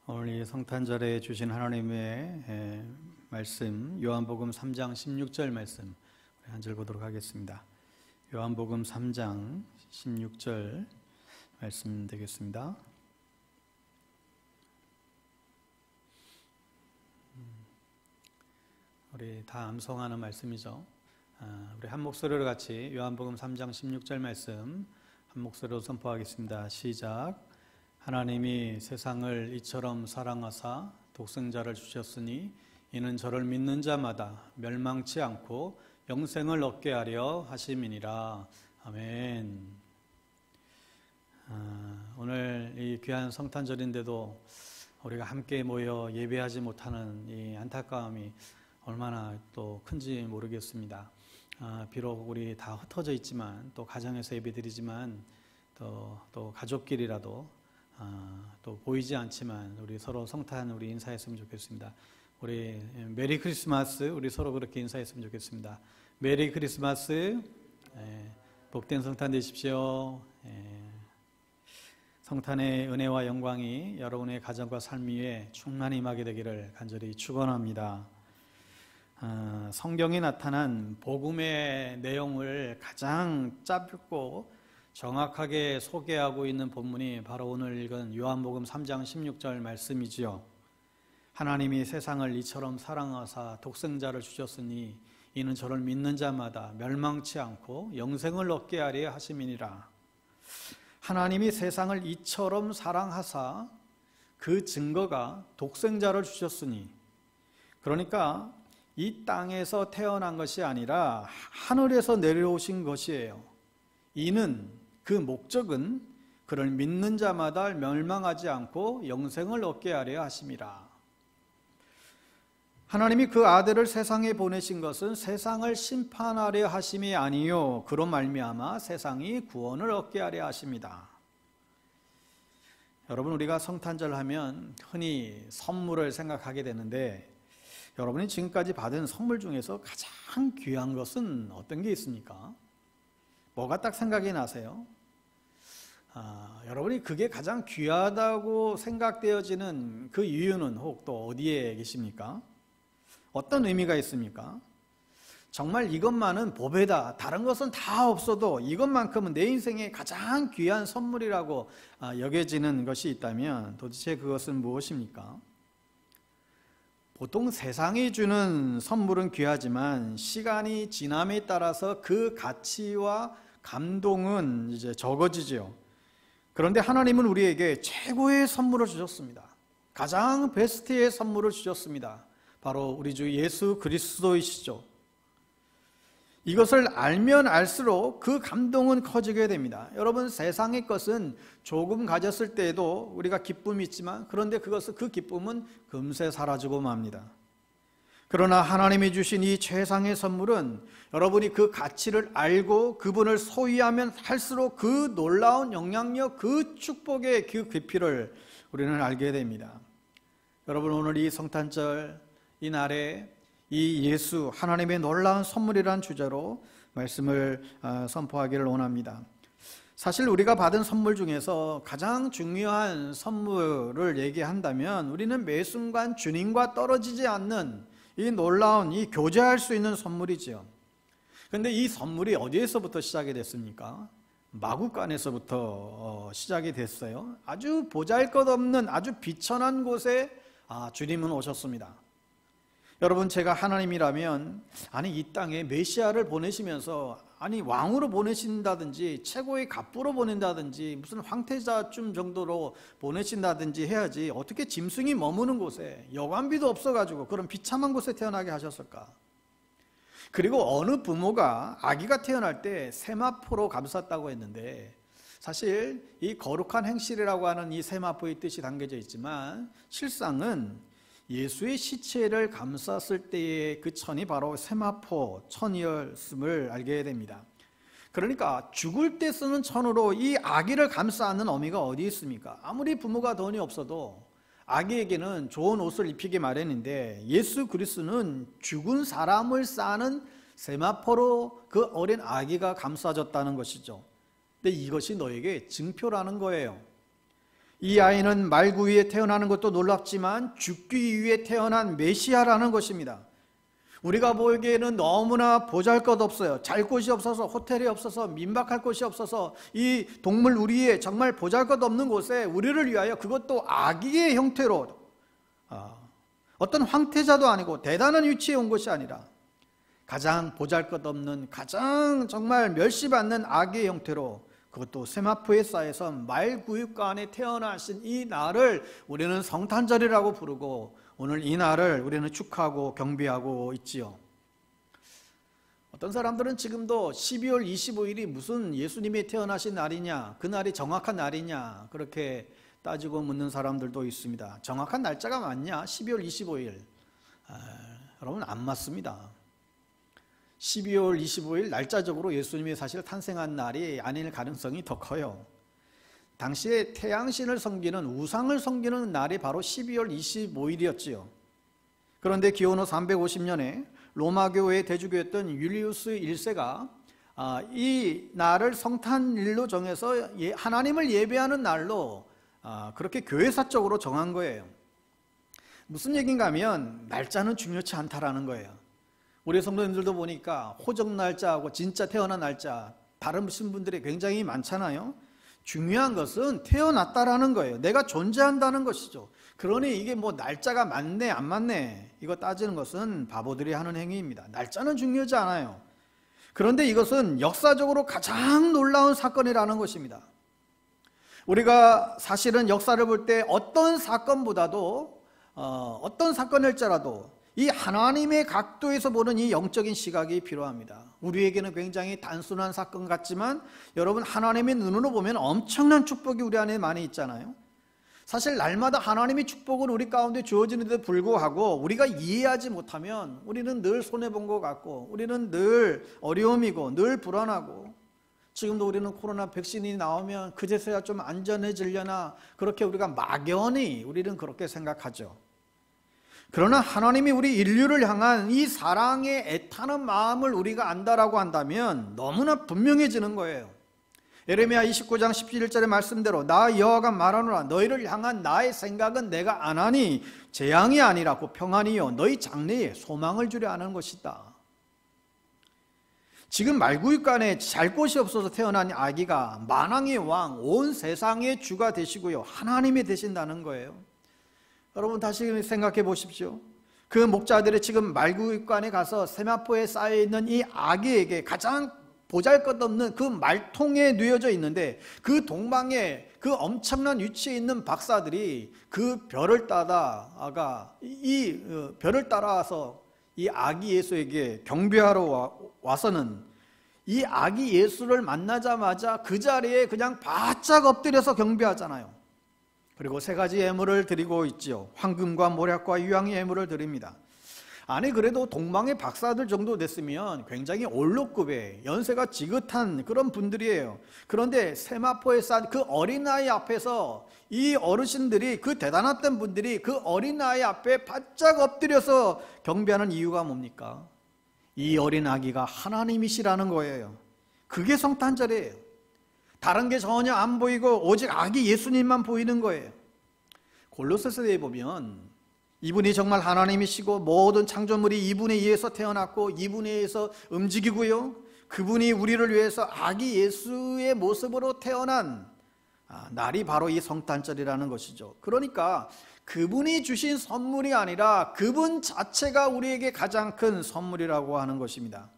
오늘 이 성탄절에 주신 하나님의 말씀, 요한복음 3장 16절 말씀 한 절 보도록 하겠습니다. 요한복음 3장 16절 말씀 되겠습니다. 우리 다 암송하는 말씀이죠. 우리 한 목소리로 같이 요한복음 3장 16절 말씀 한 목소리로 선포하겠습니다. 시작. 하나님이 세상을 이처럼 사랑하사 독생자를 주셨으니 이는 저를 믿는 자마다 멸망치 않고 영생을 얻게 하려 하심이니라. 아멘. 오늘 이 귀한 성탄절인데도 우리가 함께 모여 예배하지 못하는 이 안타까움이 얼마나 또 큰지 모르겠습니다. 비록 우리 다 흩어져 있지만 또 가정에서 예배드리지만 또 가족끼리라도 또 보이지 않지만 우리 서로 성탄 우리 인사했으면 좋겠습니다. 우리 메리 크리스마스 우리 서로 그렇게 인사했으면 좋겠습니다. 메리 크리스마스. 복된 성탄 되십시오. 성탄의 은혜와 영광이 여러분의 가정과 삶 위에 충만히 임하게 되기를 간절히 축원합니다. 성경에 나타난 복음의 내용을 가장 짧고 정확하게 소개하고 있는 본문이 바로 오늘 읽은 요한복음 3장 16절 말씀이지요. 하나님이 세상을 이처럼 사랑하사 독생자를 주셨으니 이는 저를 믿는 자마다 멸망치 않고 영생을 얻게 하려 하심이니라. 하나님이 세상을 이처럼 사랑하사 그 증거가 독생자를 주셨으니, 그러니까 이 땅에서 태어난 것이 아니라 하늘에서 내려오신 것이에요. 이는 그 목적은 그를 믿는 자마다 멸망하지 않고 영생을 얻게 하려 하심이라. 하나님이 그 아들을 세상에 보내신 것은 세상을 심판하려 하심이 아니요 그로 말미암아 세상이 구원을 얻게 하려 하십니다. 여러분, 우리가 성탄절 하면 흔히 선물을 생각하게 되는데, 여러분이 지금까지 받은 선물 중에서 가장 귀한 것은 어떤 게 있습니까? 뭐가 딱 생각이 나세요? 여러분이 그게 가장 귀하다고 생각되어지는 그 이유는 혹 또 어디에 계십니까? 어떤 의미가 있습니까? 정말 이것만은 보배다, 다른 것은 다 없어도 이것만큼은 내 인생의 가장 귀한 선물이라고 여겨지는 것이 있다면 도대체 그것은 무엇입니까? 보통 세상이 주는 선물은 귀하지만 시간이 지남에 따라서 그 가치와 감동은 이제 적어지죠. 그런데 하나님은 우리에게 최고의 선물을 주셨습니다. 가장 베스트의 선물을 주셨습니다. 바로 우리 주 예수 그리스도이시죠. 이것을 알면 알수록 그 감동은 커지게 됩니다. 여러분, 세상의 것은 조금 가졌을 때에도 우리가 기쁨이 있지만, 그런데 그 기쁨은 금세 사라지고 맙니다. 그러나 하나님이 주신 이 최상의 선물은 여러분이 그 가치를 알고 그분을 소유하면 할수록 그 놀라운 영향력, 그 축복의 그 깊이를 우리는 알게 됩니다. 여러분, 오늘 이 성탄절 이 날에 이 예수, 하나님의 놀라운 선물이라는 주제로 말씀을 선포하기를 원합니다. 사실 우리가 받은 선물 중에서 가장 중요한 선물을 얘기한다면 우리는 매 순간 주님과 떨어지지 않는 이 놀라운 이 교제할 수 있는 선물이죠. 그런데 이 선물이 어디에서부터 시작이 됐습니까? 마구간에서부터 시작이 됐어요. 아주 보잘것없는 아주 비천한 곳에 주님은 오셨습니다. 여러분, 제가 하나님이라면 이 땅에 메시아를 보내시면서 왕으로 보내신다든지 최고의 갑부로 보낸다든지 무슨 황태자쯤 정도로 보내신다든지 해야지 어떻게 짐승이 머무는 곳에 여관비도 없어가지고 그런 비참한 곳에 태어나게 하셨을까? 그리고 어느 부모가 아기가 태어날 때 세마포로 감쌌다고 했는데, 사실 이 거룩한 행실이라고 하는 이 세마포의 뜻이 담겨져 있지만 실상은 예수의 시체를 감쌌을 때의 그 천이 바로 세마포 천이었음을 알게 됩니다. 그러니까 죽을 때 쓰는 천으로 이 아기를 감싸는 어미가 어디 있습니까? 아무리 부모가 돈이 없어도 아기에게는 좋은 옷을 입히기 마련인데, 예수 그리스도는 죽은 사람을 싸는 세마포로 그 어린 아기가 감싸졌다는 것이죠. 근데 이것이 너에게 증표라는 거예요. 이 아이는 말구 위에 태어나는 것도 놀랍지만 죽기 위해 태어난 메시아라는 것입니다. 우리가 보기에는 너무나 보잘것없어요. 잘 곳이 없어서, 호텔이 없어서, 민박할 곳이 없어서, 이 동물 우리의 정말 보잘것없는 곳에 우리를 위하여, 그것도 아기의 형태로, 어떤 황태자도 아니고 대단한 위치에 온 것이 아니라 가장 보잘것없는, 가장 정말 멸시받는 아기의 형태로, 그것도 세마포의 쌀에서 말구육간에 태어나신 이 날을 우리는 성탄절이라고 부르고, 오늘 이 날을 우리는 축하하고 경배하고 있지요. 어떤 사람들은 지금도 12월 25일이 무슨 예수님이 태어나신 날이냐, 그 날이 정확한 날이냐, 그렇게 따지고 묻는 사람들도 있습니다. 정확한 날짜가 맞냐? 12월 25일. 여러분, 안 맞습니다. 12월 25일 날짜적으로 예수님이 사실 탄생한 날이 아닐 가능성이 더 커요. 당시에 태양신을 섬기는, 우상을 섬기는 날이 바로 12월 25일이었지요. 그런데 기원 후 350년에 로마교회의 대주교였던 율리우스 1세가 이 날을 성탄일로 정해서 하나님을 예배하는 날로 그렇게 교회사적으로 정한 거예요. 무슨 얘기인가 하면 날짜는 중요치 않다라는 거예요. 우리 성도님들도 보니까 호적 날짜하고 진짜 태어난 날짜 다르신 분들이 굉장히 많잖아요. 중요한 것은 태어났다라는 거예요. 내가 존재한다는 것이죠. 그러니 이게 뭐 날짜가 맞네 안 맞네 이거 따지는 것은 바보들이 하는 행위입니다. 날짜는 중요하지 않아요. 그런데 이것은 역사적으로 가장 놀라운 사건이라는 것입니다. 우리가 사실은 역사를 볼 때 어떤 사건보다도 어떤 사건일지라도 이 하나님의 각도에서 보는 이 영적인 시각이 필요합니다. 우리에게는 굉장히 단순한 사건 같지만 여러분, 하나님의 눈으로 보면 엄청난 축복이 우리 안에 많이 있잖아요. 사실 날마다 하나님의 축복은 우리 가운데 주어지는데도 불구하고 우리가 이해하지 못하면 우리는 늘 손해본 것 같고, 우리는 늘 어려움이고 늘 불안하고, 지금도 우리는 코로나 백신이 나오면 그제서야 좀 안전해지려나 그렇게 우리가 막연히 우리는 그렇게 생각하죠. 그러나 하나님이 우리 인류를 향한 이 사랑에 애타는 마음을 우리가 안다라고 한다면 너무나 분명해지는 거예요. 예레미야 29장 17절의 말씀대로 나 여호와가 말하노라, 너희를 향한 나의 생각은 내가 안 하니 재앙이 아니라 곧 평안이요 너희 장래에 소망을 주려 하는 것이다. 지금 말구육간에 잘 곳이 없어서 태어난 아기가 만왕의 왕, 온 세상의 주가 되시고요, 하나님이 되신다는 거예요. 여러분, 다시 생각해 보십시오. 그 목자들이 지금 말구육간에 가서 세마포에 쌓여있는 이 아기에게 가장 보잘것없는 그 말통에 뉘어져 있는데, 그 동방에 그 엄청난 위치에 있는 박사들이 그 별을 따다가 이 별을 따라와서 이 아기 예수에게 경배하러 와서는 이 아기 예수를 만나자마자 그 자리에 그냥 바짝 엎드려서 경배하잖아요. 그리고 세 가지 예물을 드리고 있지요. 황금과 모략과 유황의 예물을 드립니다. 아니, 그래도 동방의 박사들 정도 됐으면 굉장히 올록급의 연세가 지긋한 그런 분들이에요. 그런데 세마포에 싼 그 어린아이 앞에서 이 어르신들이, 그 대단했던 분들이 그 어린아이 앞에 바짝 엎드려서 경배하는 이유가 뭡니까? 이 어린 아기가 하나님이시라는 거예요. 그게 성탄절이에요. 다른 게 전혀 안 보이고 오직 아기 예수님만 보이는 거예요. 골로새서에 보면 이분이 정말 하나님이시고 모든 창조물이 이분에 의해서 태어났고 이분에 의해서 움직이고요, 그분이 우리를 위해서 아기 예수의 모습으로 태어난 날이 바로 이 성탄절이라는 것이죠. 그러니까 그분이 주신 선물이 아니라 그분 자체가 우리에게 가장 큰 선물이라고 하는 것입니다.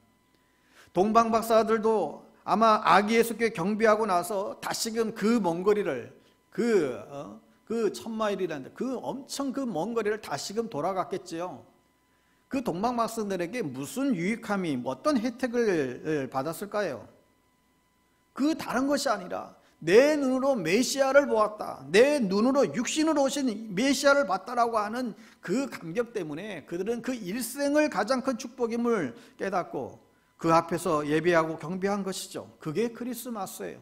동방 박사들도 아마 아기 예수께 경배하고 나서 다시금 그 먼 거리를 그 1000마일이라는데 그 엄청 그 먼 거리를 다시금 돌아갔겠지요. 그 동방 박사들에게 무슨 유익함이, 어떤 혜택을 받았을까요? 그 다른 것이 아니라 내 눈으로 메시아를 보았다, 내 눈으로 육신으로 오신 메시아를 봤다라고 하는 그 감격 때문에 그들은 그 일생을 가장 큰 축복임을 깨닫고 그 앞에서 예배하고 경배한 것이죠. 그게 크리스마스예요.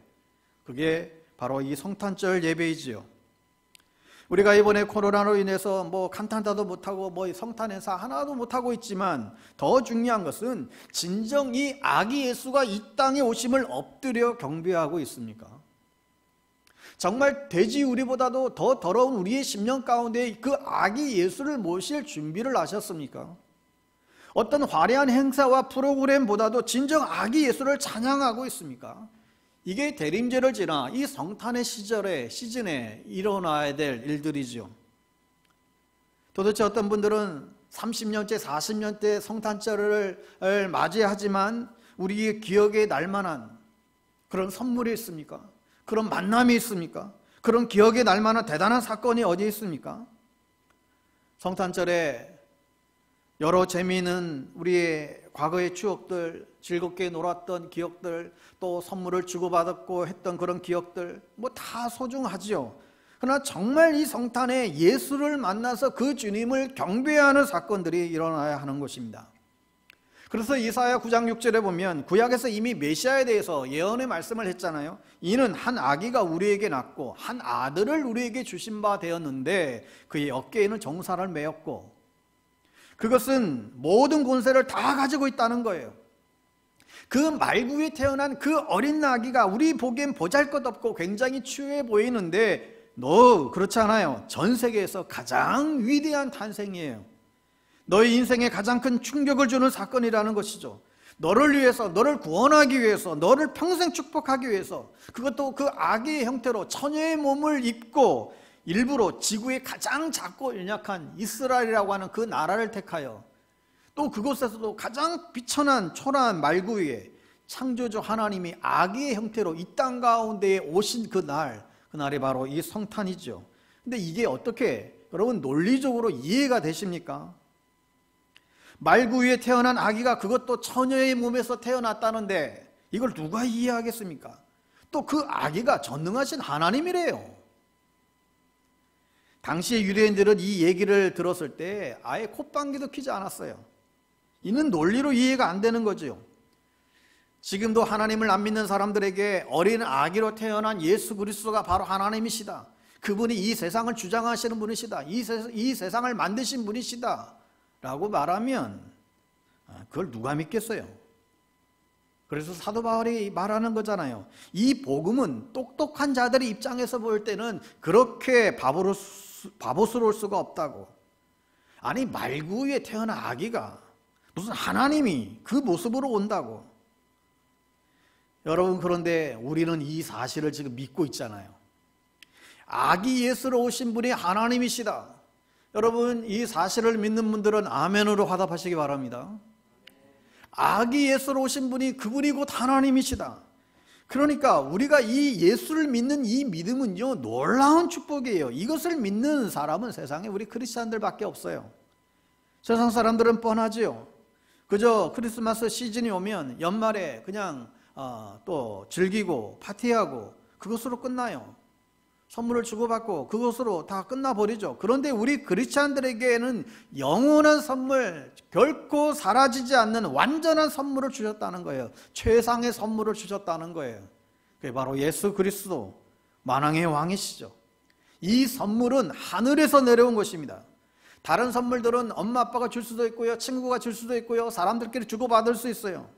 그게 바로 이 성탄절 예배이지요. 우리가 이번에 코로나로 인해서 뭐 칸탄다도 못하고 뭐 성탄 행사 하나도 못하고 있지만 더 중요한 것은 진정 이 아기 예수가 이 땅에 오심을 엎드려 경배하고 있습니까? 정말 돼지 우리보다도 더 더러운 우리의 심령 가운데 그 아기 예수를 모실 준비를 하셨습니까? 어떤 화려한 행사와 프로그램보다도 진정 아기 예수를 찬양하고 있습니까? 이게 대림절을 지나 이 성탄의 시즌에 일어나야 될 일들이죠. 도대체 어떤 분들은 30년째 40년째 성탄절을 맞이하지만 우리의 기억에 날만한 그런 선물이 있습니까? 그런 만남이 있습니까? 그런 기억에 날만한 대단한 사건이 어디 있습니까? 성탄절에 여러 재미있는 우리의 과거의 추억들, 즐겁게 놀았던 기억들, 또 선물을 주고받았고 했던 그런 기억들 뭐 다 소중하지요. 그러나 정말 이 성탄에 예수를 만나서 그 주님을 경배하는 사건들이 일어나야 하는 것입니다. 그래서 이사야 9장 6절에 보면 구약에서 이미 메시아에 대해서 예언의 말씀을 했잖아요. 이는 한 아기가 우리에게 낳고 한 아들을 우리에게 주신 바 되었는데 그의 어깨에는 정사를 메었고, 그것은 모든 권세를 다 가지고 있다는 거예요. 그 말구에 태어난 그 어린 아기가 우리 보기엔 보잘것없고 굉장히 추해 보이는데 그렇지 않아요. 전 세계에서 가장 위대한 탄생이에요. 너의 인생에 가장 큰 충격을 주는 사건이라는 것이죠. 너를 위해서, 너를 구원하기 위해서, 너를 평생 축복하기 위해서, 그것도 그 아기의 형태로 처녀의 몸을 입고 일부러 지구의 가장 작고 연약한 이스라엘이라고 하는 그 나라를 택하여 또 그곳에서도 가장 비천한 초라한 말구 위에 창조주 하나님이 아기의 형태로 이 땅 가운데에 오신 그날이 바로 이 성탄이죠. 근데 이게 어떻게 여러분 논리적으로 이해가 되십니까? 말구 위에 태어난 아기가 그것도 처녀의 몸에서 태어났다는데 이걸 누가 이해하겠습니까? 또 그 아기가 전능하신 하나님이래요. 당시의 유대인들은 이 얘기를 들었을 때 아예 콧방귀도 뀌지 않았어요. 이는 논리로 이해가 안 되는 거죠. 지금도 하나님을 안 믿는 사람들에게 어린 아기로 태어난 예수 그리스도가 바로 하나님이시다, 그분이 이 세상을 주장하시는 분이시다, 이 세상을 만드신 분이시다 라고 말하면 그걸 누가 믿겠어요? 그래서 사도 바울이 말하는 거잖아요. 이 복음은 똑똑한 자들의 입장에서 볼 때는 그렇게 바보스러울 수가 없다고. 아니 말구 위에 태어난 아기가 무슨 하나님이 그 모습으로 온다고. 여러분, 그런데 우리는 이 사실을 지금 믿고 있잖아요. 아기 예수로 오신 분이 하나님이시다. 여러분, 이 사실을 믿는 분들은 아멘으로 화답하시기 바랍니다. 아기 예수로 오신 분이 그분이 곧 하나님이시다. 그러니까 우리가 이 예수를 믿는 이 믿음은요 놀라운 축복이에요. 이것을 믿는 사람은 세상에 우리 크리스찬들밖에 없어요. 세상 사람들은 뻔하지요. 그저 크리스마스 시즌이 오면 연말에 그냥 또 즐기고 파티하고 그것으로 끝나요. 선물을 주고받고 그것으로 다 끝나버리죠. 그런데 우리 크리스찬들에게는 영원한 선물, 결코 사라지지 않는 완전한 선물을 주셨다는 거예요. 최상의 선물을 주셨다는 거예요. 그게 바로 예수 그리스도, 만왕의 왕이시죠. 이 선물은 하늘에서 내려온 것입니다. 다른 선물들은 엄마 아빠가 줄 수도 있고요, 친구가 줄 수도 있고요, 사람들끼리 주고받을 수 있어요.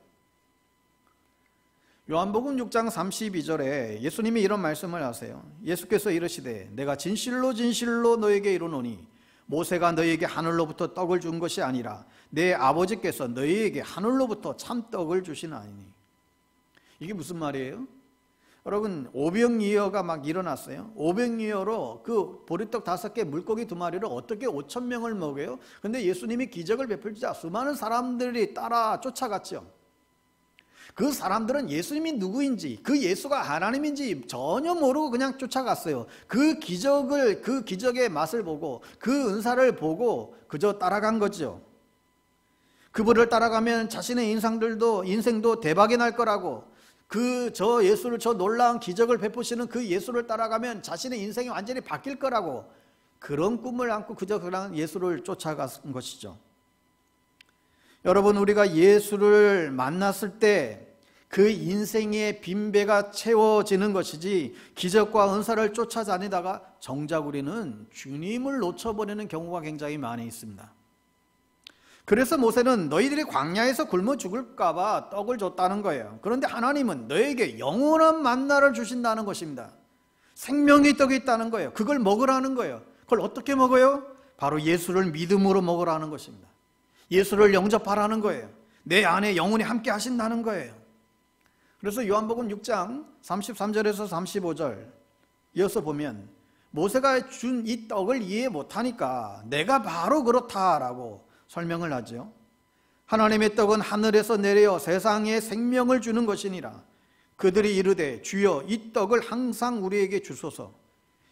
요한복음 6장 32절에 예수님이 이런 말씀을 하세요. 예수께서 이르시되 내가 진실로 진실로 너에게 이르노니 모세가 너에게 하늘로부터 떡을 준 것이 아니라 내 아버지께서 너희에게 하늘로부터 참떡을 주시나니. 이게 무슨 말이에요? 여러분, 오병이어가 막 일어났어요. 오병이어로 그 보리떡 5개 물고기 2마리를 어떻게 5,000명을 먹여요? 근데 예수님이 기적을 베풀자 수많은 사람들이 따라 쫓아갔죠. 그 사람들은 예수님이 누구인지, 그 예수가 하나님인지 전혀 모르고 그냥 쫓아갔어요. 그 기적의 맛을 보고 그 은사를 보고 그저 따라간 거죠. 그분을 따라가면 자신의 인생도 대박이 날 거라고, 저 예수를, 저 놀라운 기적을 베푸시는 그 예수를 따라가면 자신의 인생이 완전히 바뀔 거라고, 그런 꿈을 안고 그저 그냥 예수를 쫓아간 것이죠. 여러분, 우리가 예수를 만났을 때 그 인생의 빈배가 채워지는 것이지 기적과 은사를 쫓아다니다가 정작 우리는 주님을 놓쳐버리는 경우가 굉장히 많이 있습니다. 그래서 모세는 너희들이 광야에서 굶어 죽을까 봐 떡을 줬다는 거예요. 그런데 하나님은 너에게 영원한 만나를 주신다는 것입니다. 생명의 떡이 있다는 거예요. 그걸 먹으라는 거예요. 그걸 어떻게 먹어요? 바로 예수를 믿음으로 먹으라는 것입니다. 예수를 영접하라는 거예요. 내 안에 영혼이 함께 하신다는 거예요. 그래서 요한복음 6장 33절에서 35절 이어서 보면 모세가 준 이 떡을 이해 못하니까 내가 바로 그렇다라고 설명을 하죠. 하나님의 떡은 하늘에서 내려 세상에 생명을 주는 것이니라. 그들이 이르되 주여 이 떡을 항상 우리에게 주소서.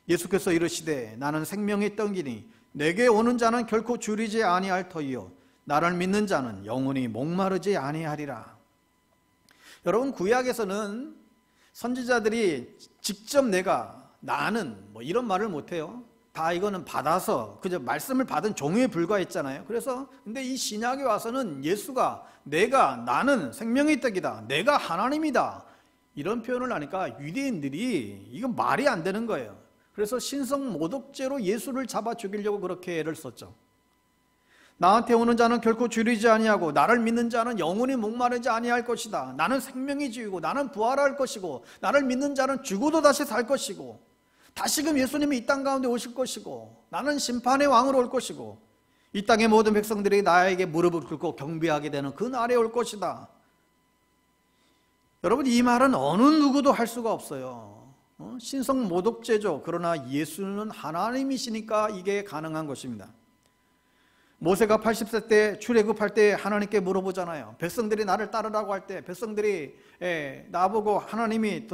예수께서 이르시되 나는 생명의 떡이니 내게 오는 자는 결코 줄이지 아니할 터이요 나를 믿는 자는 영원히 목마르지 아니하리라. 여러분, 구약에서는 선지자들이 직접 나는 뭐 이런 말을 못해요. 다 이거는 받아서 그저 말씀을 받은 종에 불과했잖아요. 그래서 근데 이 신약에 와서는 예수가 나는 생명의 떡이다, 내가 하나님이다, 이런 표현을 하니까 유대인들이 이건 말이 안 되는 거예요. 그래서 신성 모독죄로 예수를 잡아 죽이려고 그렇게 애를 썼죠. 나한테 오는 자는 결코 줄이지 아니하고 나를 믿는 자는 영원히 목마르지 아니할 것이다. 나는 생명이 주이고 나는 부활할 것이고 나를 믿는 자는 죽어도 다시 살 것이고 다시금 예수님이 이 땅 가운데 오실 것이고 나는 심판의 왕으로 올 것이고 이 땅의 모든 백성들이 나에게 무릎을 꿇고 경배하게 되는 그 날에 올 것이다. 여러분, 이 말은 어느 누구도 할 수가 없어요. 신성 모독죄죠. 그러나 예수는 하나님이시니까 이게 가능한 것입니다. 모세가 80세 때 출애굽할 때 하나님께 물어보잖아요. 백성들이 나를 따르라고 할 때 백성들이 나보고 하나님이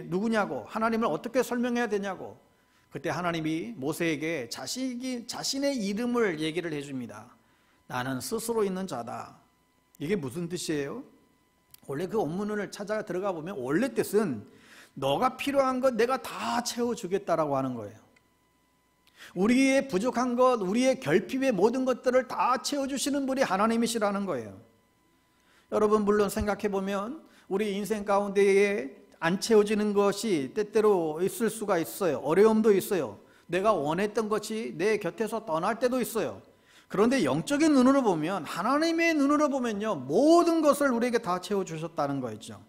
누구냐고, 하나님을 어떻게 설명해야 되냐고, 그때 하나님이 모세에게 자신의 이름을 얘기를 해줍니다. 나는 스스로 있는 자다. 이게 무슨 뜻이에요? 원래 그 원문을 찾아 들어가 보면 원래 뜻은 너가 필요한 것 내가 다 채워주겠다라고 하는 거예요. 우리의 부족한 것, 우리의 결핍의 모든 것들을 다 채워주시는 분이 하나님이시라는 거예요. 여러분, 물론 생각해보면 우리 인생 가운데에 안 채워지는 것이 때때로 있을 수가 있어요. 어려움도 있어요. 내가 원했던 것이 내 곁에서 떠날 때도 있어요. 그런데 영적인 눈으로 보면, 하나님의 눈으로 보면요, 모든 것을 우리에게 다 채워주셨다는 거죠.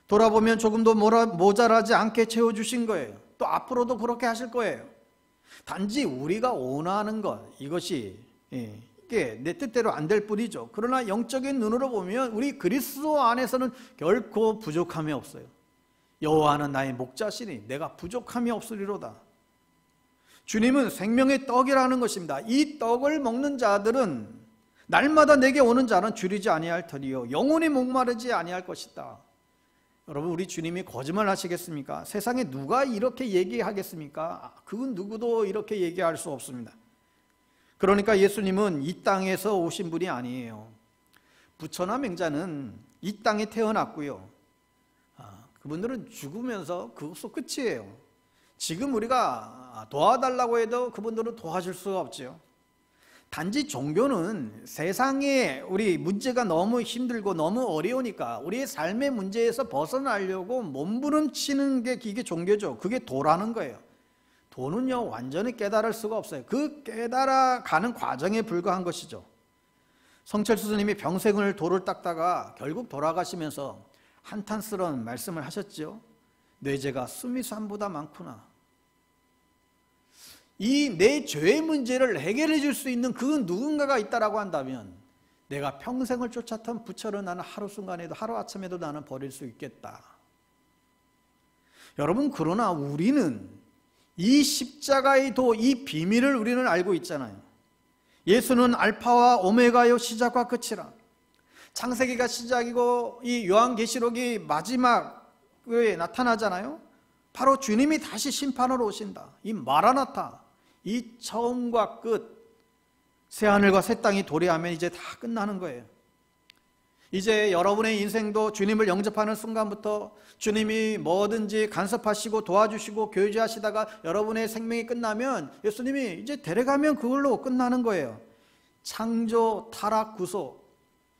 돌아보면 조금도 모자라지 않게 채워주신 거예요. 또 앞으로도 그렇게 하실 거예요. 단지 우리가 원하는 것, 이것이 이게 내 뜻대로 안 될 뿐이죠. 그러나 영적인 눈으로 보면 우리 그리스도 안에서는 결코 부족함이 없어요. 여호와는 나의 목자시니 내가 부족함이 없으리로다. 주님은 생명의 떡이라는 것입니다. 이 떡을 먹는 자들은 날마다 내게 오는 자는 줄이지 아니할 터이요 영원히 목마르지 아니할 것이다. 여러분, 우리 주님이 거짓말 하시겠습니까? 세상에 누가 이렇게 얘기하겠습니까? 그건 누구도 이렇게 얘기할 수 없습니다. 그러니까 예수님은 이 땅에서 오신 분이 아니에요. 부처나 맹자는 이 땅에 태어났고요. 그분들은 죽으면서 그것도 끝이에요. 지금 우리가 도와달라고 해도 그분들은 도와줄 수가 없죠. 단지 종교는 세상에 우리 문제가 너무 힘들고 너무 어려우니까 우리의 삶의 문제에서 벗어나려고 몸부림치는 게 이게 종교죠. 그게 도라는 거예요. 도는요, 완전히 깨달을 수가 없어요. 그 깨달아가는 과정에 불과한 것이죠. 성철수 스님이 평생을 도를 닦다가 결국 돌아가시면서 한탄스러운 말씀을 하셨죠. 뇌제가 수미산보다 많구나. 이 내 죄의 문제를 해결해 줄 수 있는 그 누군가가 있다라고 한다면 내가 평생을 쫓았던 부처를 나는 하루순간에도 하루아침에도 나는 버릴 수 있겠다. 여러분, 그러나 우리는 이 십자가의 도, 이 비밀을 우리는 알고 있잖아요. 예수는 알파와 오메가요, 시작과 끝이라. 창세기가 시작이고 이 요한계시록이 마지막에 나타나잖아요. 바로 주님이 다시 심판으로 오신다. 이 마라나타, 이 처음과 끝, 새하늘과 새 땅이 도래하면 이제 다 끝나는 거예요. 이제 여러분의 인생도 주님을 영접하는 순간부터 주님이 뭐든지 간섭하시고 도와주시고 교제하시다가 여러분의 생명이 끝나면 예수님이 이제 데려가면 그걸로 끝나는 거예요. 창조, 타락, 구속,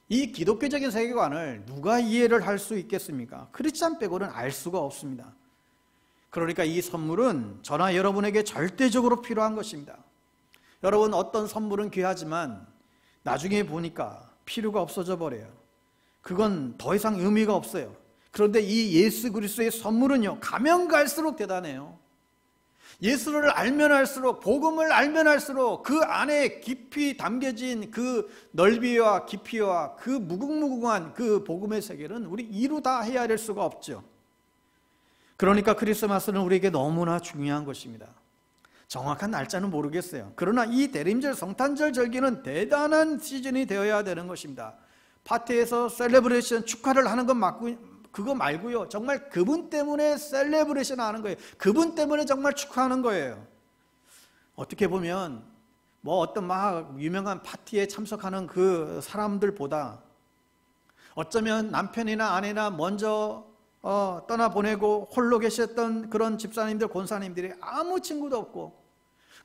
이 기독교적인 세계관을 누가 이해를 할 수 있겠습니까? 크리스찬 빼고는 알 수가 없습니다. 그러니까 이 선물은 저나 여러분에게 절대적으로 필요한 것입니다. 여러분, 어떤 선물은 귀하지만 나중에 보니까 필요가 없어져 버려요. 그건 더 이상 의미가 없어요. 그런데 이 예수 그리스도의 선물은요, 가면 갈수록 대단해요. 예수를 알면 알수록, 복음을 알면 알수록 그 안에 깊이 담겨진 그 넓이와 깊이와 그 무궁무궁한 그 복음의 세계는 우리 이루 다 헤아릴 수가 없죠. 그러니까 크리스마스는 우리에게 너무나 중요한 것입니다. 정확한 날짜는 모르겠어요. 그러나 이 대림절 성탄절 절기는 대단한 시즌이 되어야 되는 것입니다. 파티에서 셀레브레이션 축하를 하는 건 맞고, 그거 말고요, 정말 그분 때문에 셀레브레이션 하는 거예요. 그분 때문에 정말 축하하는 거예요. 어떻게 보면 뭐 어떤 막 유명한 파티에 참석하는 그 사람들보다 어쩌면 남편이나 아내나 먼저 떠나보내고 홀로 계셨던 그런 집사님들, 권사님들이 아무 친구도 없고,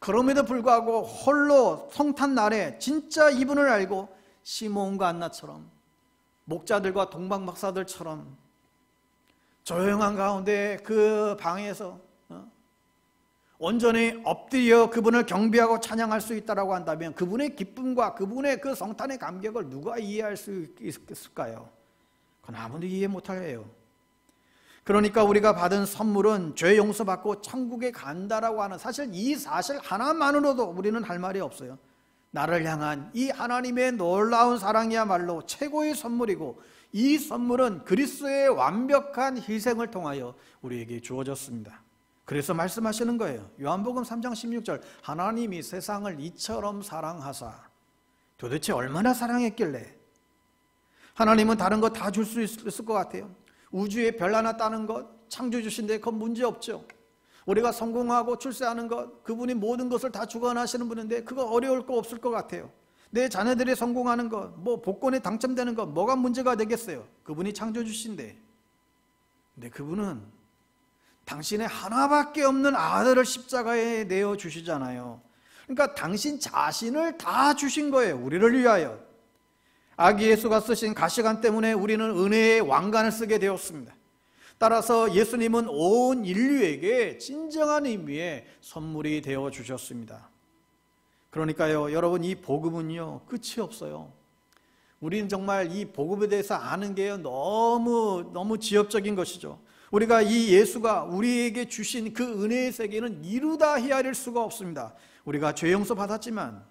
그럼에도 불구하고 홀로 성탄 날에 진짜 이분을 알고 시몬과 안나처럼, 목자들과 동방박사들처럼 조용한 가운데 그 방에서 온전히 엎드려 그분을 경배하고 찬양할 수 있다고 한다면 그분의 기쁨과 그분의 그 성탄의 감격을 누가 이해할 수 있을까요? 그건 아무도 이해 못할 거예요. 그러니까 우리가 받은 선물은 죄 용서받고 천국에 간다라고 하는 사실, 이 사실 하나만으로도 우리는 할 말이 없어요. 나를 향한 이 하나님의 놀라운 사랑이야말로 최고의 선물이고, 이 선물은 그리스도의 완벽한 희생을 통하여 우리에게 주어졌습니다. 그래서 말씀하시는 거예요. 요한복음 3장 16절, 하나님이 세상을 이처럼 사랑하사. 도대체 얼마나 사랑했길래? 하나님은 다른 거 다 줄 수 있을 것 같아요. 우주에 별 하나 따는 것 창조 주신데 그건 문제 없죠. 우리가 성공하고 출세하는 것, 그분이 모든 것을 다 주관하시는 분인데 그거 어려울 거 없을 것 같아요. 내 자녀들이 성공하는 것, 뭐 복권에 당첨되는 것, 뭐가 문제가 되겠어요? 그분이 창조 주신데. 근데 그분은 당신의 하나밖에 없는 아들을 십자가에 내어 주시잖아요. 그러니까 당신 자신을 다 주신 거예요, 우리를 위하여. 아기 예수가 쓰신 가시관 때문에 우리는 은혜의 왕관을 쓰게 되었습니다. 따라서 예수님은 온 인류에게 진정한 의미의 선물이 되어 주셨습니다. 그러니까요, 여러분, 이 복음은요, 끝이 없어요. 우리는 정말 이 복음에 대해서 아는 게 너무 지엽적인 것이죠. 우리가 이 예수가 우리에게 주신 그 은혜의 세계는 이루다 헤아릴 수가 없습니다. 우리가 죄 용서 받았지만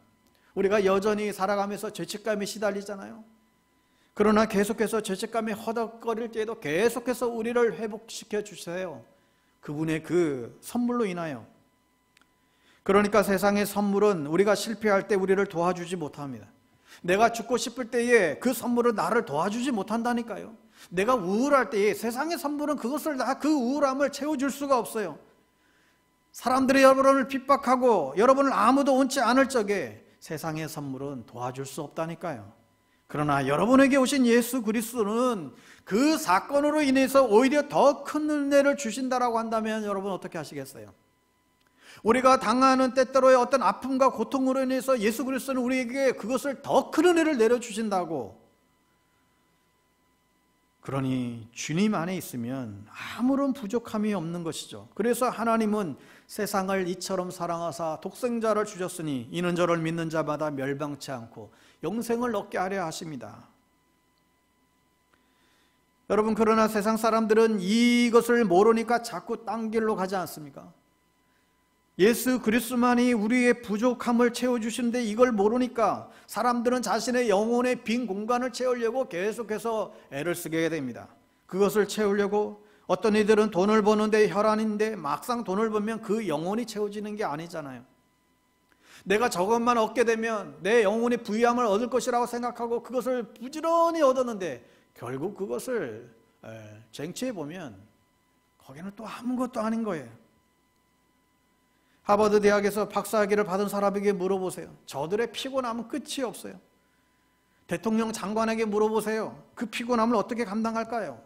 우리가 여전히 살아가면서 죄책감에 시달리잖아요. 그러나 계속해서 죄책감에 허덕거릴 때에도 계속해서 우리를 회복시켜 주세요. 그분의 그 선물로 인하여. 그러니까 세상의 선물은 우리가 실패할 때 우리를 도와주지 못합니다. 내가 죽고 싶을 때에 그 선물은 나를 도와주지 못한다니까요. 내가 우울할 때에 세상의 선물은 그것을 다, 그 우울함을 채워줄 수가 없어요. 사람들이 여러분을 핍박하고 여러분을 아무도 원치 않을 적에 세상의 선물은 도와줄 수 없다니까요. 그러나 여러분에게 오신 예수 그리스도는 그 사건으로 인해서 오히려 더 큰 은혜를 주신다라고 한다면 여러분 어떻게 하시겠어요? 우리가 당하는 때때로의 어떤 아픔과 고통으로 인해서 예수 그리스도는 우리에게 그것을 더 큰 은혜를 내려주신다고. 그러니 주님 안에 있으면 아무런 부족함이 없는 것이죠. 그래서 하나님은 세상을 이처럼 사랑하사 독생자를 주셨으니 이는 저를 믿는 자마다 멸망치 않고 영생을 얻게 하려 하십니다. 여러분, 그러나 세상 사람들은 이것을 모르니까 자꾸 딴 길로 가지 않습니까? 예수 그리스도만이 우리의 부족함을 채워주시는데 이걸 모르니까 사람들은 자신의 영혼의 빈 공간을 채우려고 계속해서 애를 쓰게 됩니다. 그것을 채우려고 어떤 이들은 돈을 버는데 혈안인데 막상 돈을 벌면 그 영혼이 채워지는 게 아니잖아요. 내가 저것만 얻게 되면 내 영혼이 부유함을 얻을 것이라고 생각하고 그것을 부지런히 얻었는데 결국 그것을 쟁취해 보면 거기는 또 아무것도 아닌 거예요. 하버드 대학에서 박사학위를 받은 사람에게 물어보세요. 저들의 피곤함은 끝이 없어요. 대통령 장관에게 물어보세요. 그 피곤함을 어떻게 감당할까요?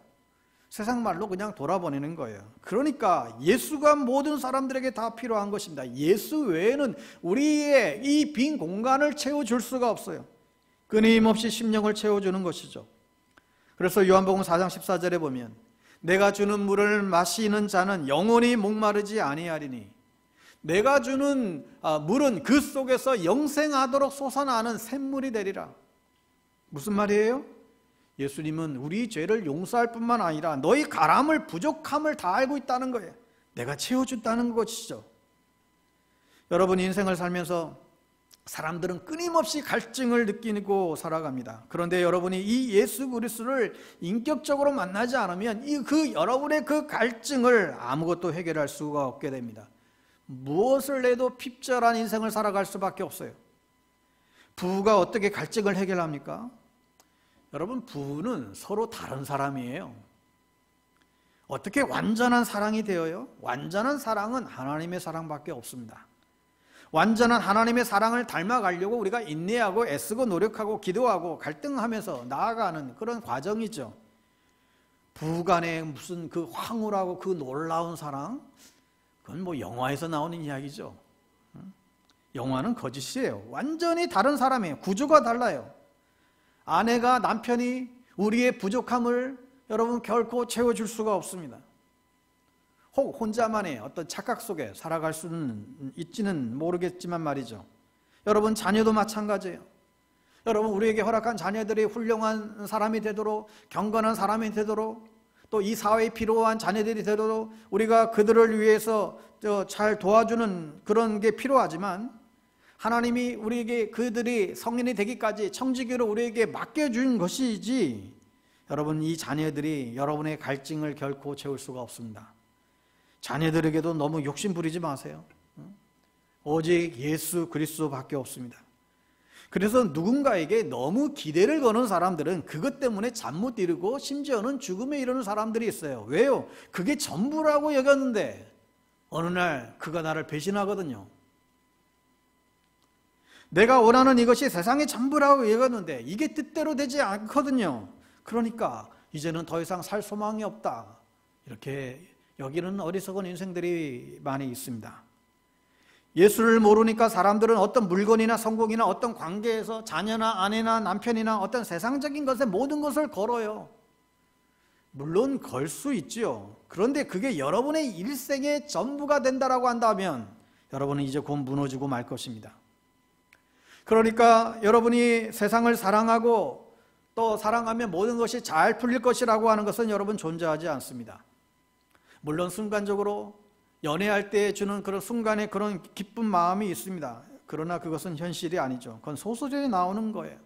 세상 말로 그냥 돌아보내는 거예요. 그러니까 예수가 모든 사람들에게 다 필요한 것입니다. 예수 외에는 우리의 이 빈 공간을 채워줄 수가 없어요. 끊임없이 심령을 채워주는 것이죠. 그래서 요한복음 4장 14절에 보면 내가 주는 물을 마시는 자는 영원히 목마르지 아니하리니 내가 주는 물은 그 속에서 영생하도록 솟아나는 샘물이 되리라. 무슨 말이에요? 예수님은 우리 죄를 용서할 뿐만 아니라 너희 가람을 부족함을 다 알고 있다는 거예요. 내가 채워준다는 것이죠. 여러분 인생을 살면서 사람들은 끊임없이 갈증을 느끼고 살아갑니다. 그런데 여러분이 이 예수 그리스도를 인격적으로 만나지 않으면 여러분의 그 갈증을 아무것도 해결할 수가 없게 됩니다. 무엇을 해도 핍절한 인생을 살아갈 수밖에 없어요. 부부가 어떻게 갈증을 해결합니까? 여러분, 부부는 서로 다른 사람이에요. 어떻게 완전한 사랑이 되어요? 완전한 사랑은 하나님의 사랑밖에 없습니다. 완전한 하나님의 사랑을 닮아가려고 우리가 인내하고 애쓰고 노력하고 기도하고 갈등하면서 나아가는 그런 과정이죠. 부부간에 무슨 그 황홀하고 그 놀라운 사랑, 그건 뭐 영화에서 나오는 이야기죠. 영화는 거짓이에요. 완전히 다른 사람이에요. 구조가 달라요. 아내가 남편이 우리의 부족함을 여러분 결코 채워줄 수가 없습니다. 혹 혼자만의 어떤 착각 속에 살아갈 수는 있지는 모르겠지만 말이죠. 여러분 자녀도 마찬가지예요. 여러분 우리에게 허락한 자녀들이 훌륭한 사람이 되도록, 경건한 사람이 되도록, 또 이 사회에 필요한 자녀들이 되도록 우리가 그들을 위해서 잘 도와주는 그런 게 필요하지만, 하나님이 우리에게 그들이 성인이 되기까지 청지기로 우리에게 맡겨준 것이지, 여러분 이 자녀들이 여러분의 갈증을 결코 채울 수가 없습니다. 자녀들에게도 너무 욕심 부리지 마세요. 오직 예수 그리스도밖에 없습니다. 그래서 누군가에게 너무 기대를 거는 사람들은 그것 때문에 잠 못 이루고 심지어는 죽음에 이르는 사람들이 있어요. 왜요? 그게 전부라고 여겼는데 어느 날 그가 나를 배신하거든요. 내가 원하는 이것이 세상의 전부라고 여겼는데 이게 뜻대로 되지 않거든요. 그러니까 이제는 더 이상 살 소망이 없다, 이렇게 여기는 어리석은 인생들이 많이 있습니다. 예수를 모르니까 사람들은 어떤 물건이나 성공이나 어떤 관계에서 자녀나 아내나 남편이나 어떤 세상적인 것에 모든 것을 걸어요. 물론 걸 수 있지요. 그런데 그게 여러분의 일생의 전부가 된다라고 한다면 여러분은 이제 곧 무너지고 말 것입니다. 그러니까 여러분이 세상을 사랑하고 또 사랑하면 모든 것이 잘 풀릴 것이라고 하는 것은 여러분 존재하지 않습니다. 물론 순간적으로 연애할 때 주는 그런 순간의 그런 기쁜 마음이 있습니다. 그러나 그것은 현실이 아니죠. 그건 소설에 나오는 거예요.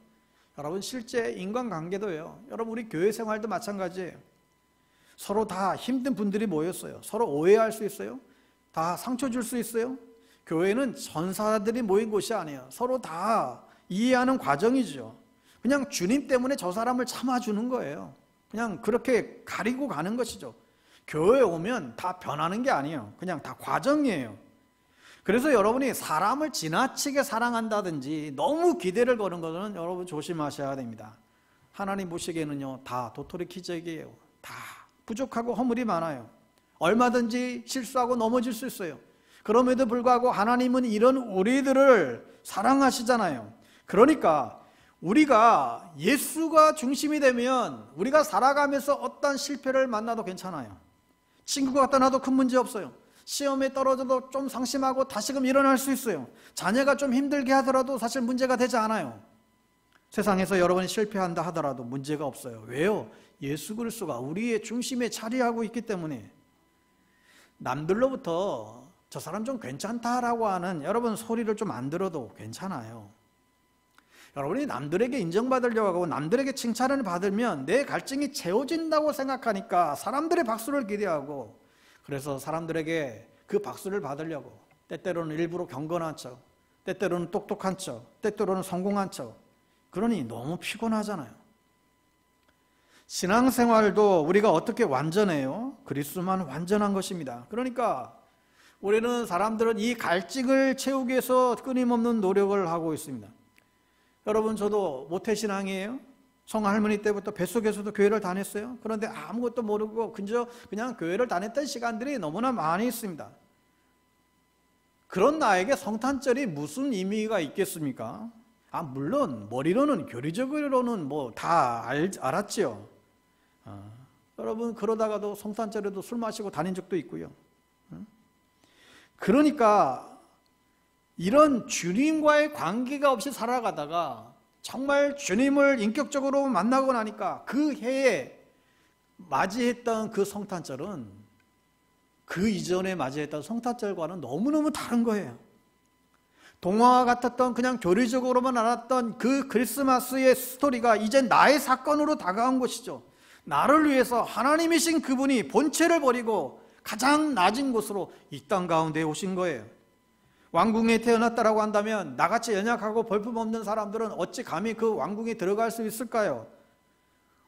여러분 실제 인간관계도요. 여러분 우리 교회 생활도 마찬가지예요. 서로 다 힘든 분들이 모였어요. 서로 오해할 수 있어요. 다 상처 줄 수 있어요. 교회는 전사들이 모인 곳이 아니에요. 서로 다 이해하는 과정이죠. 그냥 주님 때문에 저 사람을 참아주는 거예요. 그냥 그렇게 가리고 가는 것이죠. 교회에 오면 다 변하는 게 아니에요. 그냥 다 과정이에요. 그래서 여러분이 사람을 지나치게 사랑한다든지 너무 기대를 거는 것은 여러분 조심하셔야 됩니다. 하나님 보시기에는요, 다 도토리 키재기예요. 다 부족하고 허물이 많아요. 얼마든지 실수하고 넘어질 수 있어요. 그럼에도 불구하고 하나님은 이런 우리들을 사랑하시잖아요. 그러니까 우리가 예수가 중심이 되면 우리가 살아가면서 어떤 실패를 만나도 괜찮아요. 친구가 떠나도 큰 문제 없어요. 시험에 떨어져도 좀 상심하고 다시금 일어날 수 있어요. 자녀가 좀 힘들게 하더라도 사실 문제가 되지 않아요. 세상에서 여러분이 실패한다 하더라도 문제가 없어요. 왜요? 예수 그리스도가 우리의 중심에 자리하고 있기 때문에. 남들로부터 저 사람 좀 괜찮다라고 하는 여러분 소리를 좀 안 들어도 괜찮아요. 여러분이 남들에게 인정받으려고 하고 남들에게 칭찬을 받으면 내 갈증이 채워진다고 생각하니까 사람들의 박수를 기대하고, 그래서 사람들에게 그 박수를 받으려고 때때로는 일부러 경건한 척, 때때로는 똑똑한 척, 때때로는 성공한 척, 그러니 너무 피곤하잖아요. 신앙생활도 우리가 어떻게 완전해요? 그리스도만 완전한 것입니다. 그러니까 우리는 사람들은 이 갈증을 채우기 위해서 끊임없는 노력을 하고 있습니다. 여러분 저도 모태신앙이에요. 성할머니 때부터 뱃속에서도 교회를 다녔어요. 그런데 아무것도 모르고 그냥 교회를 다녔던 시간들이 너무나 많이 있습니다. 그런 나에게 성탄절이 무슨 의미가 있겠습니까? 물론 머리로는 교리적으로는 뭐 다 알았지요. 여러분 그러다가도 성탄절에도 술 마시고 다닌 적도 있고요. 그러니까 이런 주님과의 관계가 없이 살아가다가 정말 주님을 인격적으로 만나고 나니까 그 해에 맞이했던 그 성탄절은 그 이전에 맞이했던 성탄절과는 너무너무 다른 거예요. 동화와 같았던 그냥 교리적으로만 알았던 그 크리스마스의 스토리가 이제 나의 사건으로 다가온 것이죠. 나를 위해서 하나님이신 그분이 본체를 버리고 가장 낮은 곳으로 이 땅 가운데 오신 거예요. 왕궁에 태어났다라고 한다면 나같이 연약하고 볼품없는 사람들은 어찌 감히 그 왕궁에 들어갈 수 있을까요?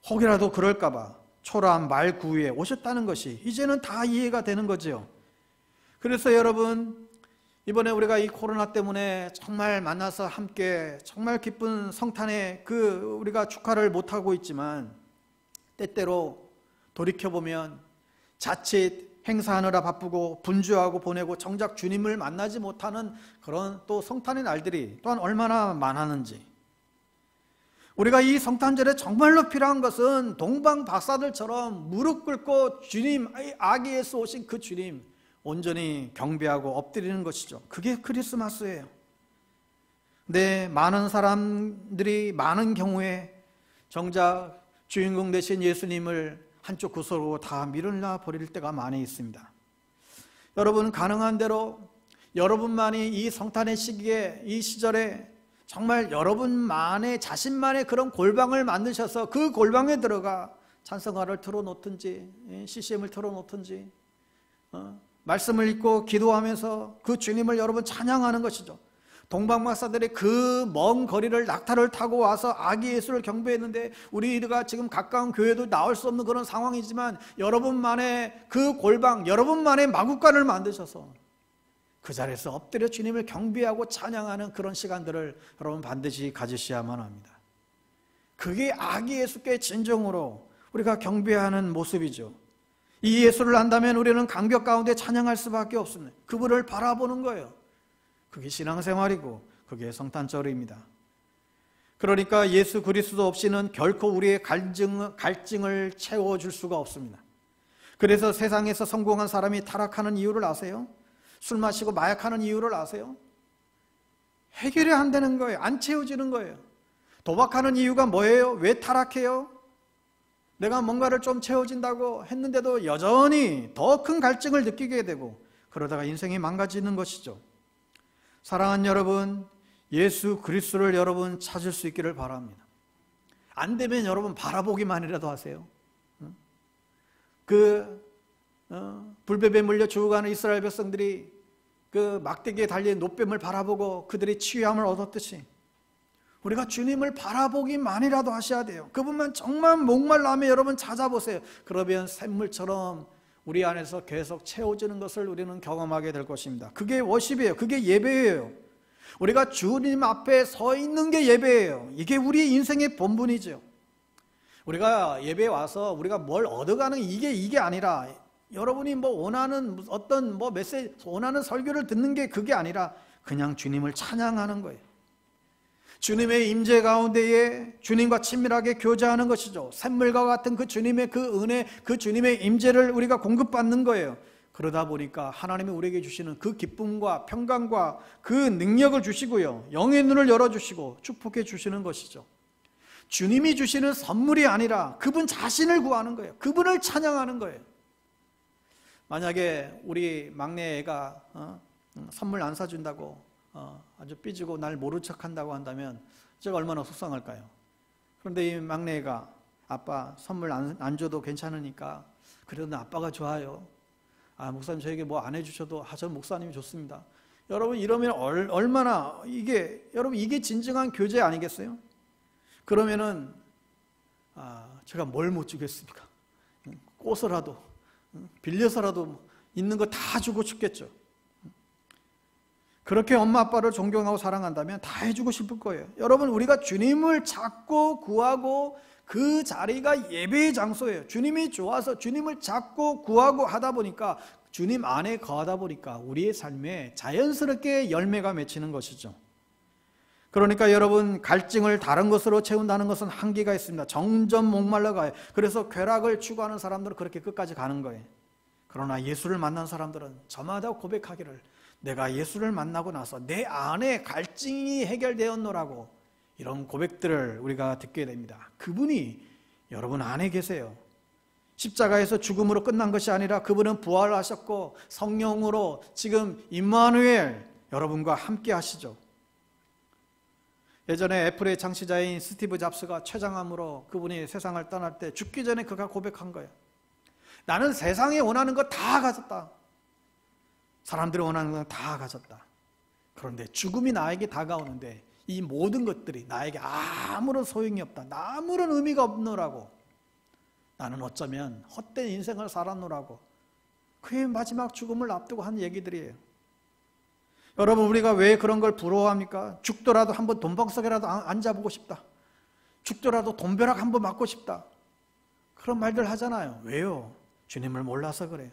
혹이라도 그럴까봐 초라한 말 구유에 오셨다는 것이 이제는 다 이해가 되는 거죠. 그래서 여러분, 이번에 우리가 이 코로나 때문에 정말 만나서 함께 정말 기쁜 성탄에 우리가 축하를 못하고 있지만, 때때로 돌이켜보면 자칫 행사하느라 바쁘고 분주하고 보내고 정작 주님을 만나지 못하는 그런 또 성탄의 날들이 또한 얼마나 많았는지, 우리가 이 성탄절에 정말로 필요한 것은 동방 박사들처럼 무릎 꿇고 주님, 아기 예수 오신 그 주님 온전히 경배하고 엎드리는 것이죠. 그게 크리스마스예요. 네, 많은 사람들이 많은 경우에 정작 주인공 되신 예수님을 한쪽 구석으로 다 밀어놔 버릴 때가 많이 있습니다. 여러분, 가능한 대로 여러분만이 이 성탄의 시기에, 이 시절에 정말 여러분만의 자신만의 그런 골방을 만드셔서 그 골방에 들어가 찬송가를 틀어놓든지 CCM을 틀어놓든지 말씀을 읽고 기도하면서 그 주님을 여러분 찬양하는 것이죠. 동방박사들이 그 먼 거리를 낙타를 타고 와서 아기 예수를 경배했는데, 우리가 지금 가까운 교회도 나올 수 없는 그런 상황이지만 여러분만의 그 골방, 여러분만의 마구간을 만드셔서 그 자리에서 엎드려 주님을 경배하고 찬양하는 그런 시간들을 여러분 반드시 가지셔야만 합니다. 그게 아기 예수께 진정으로 우리가 경배하는 모습이죠. 이 예수를 안다면 우리는 감격 가운데 찬양할 수밖에 없습니다. 그분을 바라보는 거예요. 그게 신앙생활이고 그게 성탄절입니다. 그러니까 예수 그리스도 없이는 결코 우리의 갈증을 채워줄 수가 없습니다. 그래서 세상에서 성공한 사람이 타락하는 이유를 아세요? 술 마시고 마약하는 이유를 아세요? 해결이 안 되는 거예요. 안 채워지는 거예요. 도박하는 이유가 뭐예요? 왜 타락해요? 내가 뭔가를 좀 채워진다고 했는데도 여전히 더 큰 갈증을 느끼게 되고, 그러다가 인생이 망가지는 것이죠. 사랑하는 여러분, 예수 그리스도를 여러분 찾을 수 있기를 바랍니다. 안 되면 여러분 바라보기만이라도 하세요. 불뱀에 물려 죽어가는 이스라엘 백성들이 그 막대기에 달린 노뱀을 바라보고 그들이 치유함을 얻었듯이 우리가 주님을 바라보기만이라도 하셔야 돼요. 그분만 정말 목말라면 여러분 찾아보세요. 그러면 샘물처럼 우리 안에서 계속 채워지는 것을 우리는 경험하게 될 것입니다. 그게 워십이에요. 그게 예배예요. 우리가 주님 앞에 서 있는 게 예배예요. 이게 우리의 인생의 본분이죠. 우리가 예배에 와서 우리가 뭘 얻어가는 이게 아니라, 여러분이 원하는 어떤 메시지, 원하는 설교를 듣는 게 그게 아니라 그냥 주님을 찬양하는 거예요. 주님의 임재 가운데에 주님과 친밀하게 교제하는 것이죠. 샘물과 같은 그 주님의 그 은혜, 그 주님의 임재를 우리가 공급받는 거예요. 그러다 보니까 하나님이 우리에게 주시는 그 기쁨과 평강과 그 능력을 주시고요, 영의 눈을 열어주시고 축복해 주시는 것이죠. 주님이 주시는 선물이 아니라 그분 자신을 구하는 거예요. 그분을 찬양하는 거예요. 만약에 우리 막내 애가 선물 안 사준다고 아주 삐지고 날 모른 척한다고 한다면 제가 얼마나 속상할까요? 그런데 이 막내가 아빠 선물 안 줘도 괜찮으니까 그래도 아빠가 좋아요. 목사님 저에게 뭐 안 해주셔도 저는 목사님이 좋습니다. 여러분 이러면 얼마나 여러분 이게 진정한 교제 아니겠어요? 그러면은 제가 뭘 못 주겠습니까? 꽃이라도 빌려서라도 있는 거 다 주고 싶겠죠. 그렇게 엄마 아빠를 존경하고 사랑한다면 다 해주고 싶을 거예요. 여러분, 우리가 주님을 찾고 구하고 그 자리가 예배의 장소예요. 주님이 좋아서 주님을 찾고 구하고 하다 보니까, 주님 안에 거하다 보니까 우리의 삶에 자연스럽게 열매가 맺히는 것이죠. 그러니까 여러분, 갈증을 다른 것으로 채운다는 것은 한계가 있습니다. 점점 목말라 가요. 그래서 쾌락을 추구하는 사람들은 그렇게 끝까지 가는 거예요. 그러나 예수를 만난 사람들은 저마다 고백하기를, 내가 예수를 만나고 나서 내 안에 갈증이 해결되었노라고 이런 고백들을 우리가 듣게 됩니다. 그분이 여러분 안에 계세요. 십자가에서 죽음으로 끝난 것이 아니라 그분은 부활하셨고 성령으로 지금 임마누엘 여러분과 함께 하시죠. 예전에 애플의 창시자인 스티브 잡스가 췌장암으로 그분이 세상을 떠날 때 죽기 전에 그가 고백한 거예요. 나는 세상에 원하는 거 다 가졌다. 사람들이 원하는 건 다 가졌다. 그런데 죽음이 나에게 다가오는데 이 모든 것들이 나에게 아무런 소용이 없다. 아무런 의미가 없노라고. 나는 어쩌면 헛된 인생을 살았노라고. 그의 마지막 죽음을 앞두고 한 얘기들이에요. 여러분, 우리가 왜 그런 걸 부러워합니까? 죽더라도 한번 돈방석에라도 앉아보고 싶다. 죽더라도 돈벼락 한번 맞고 싶다. 그런 말들 하잖아요. 왜요? 주님을 몰라서 그래요.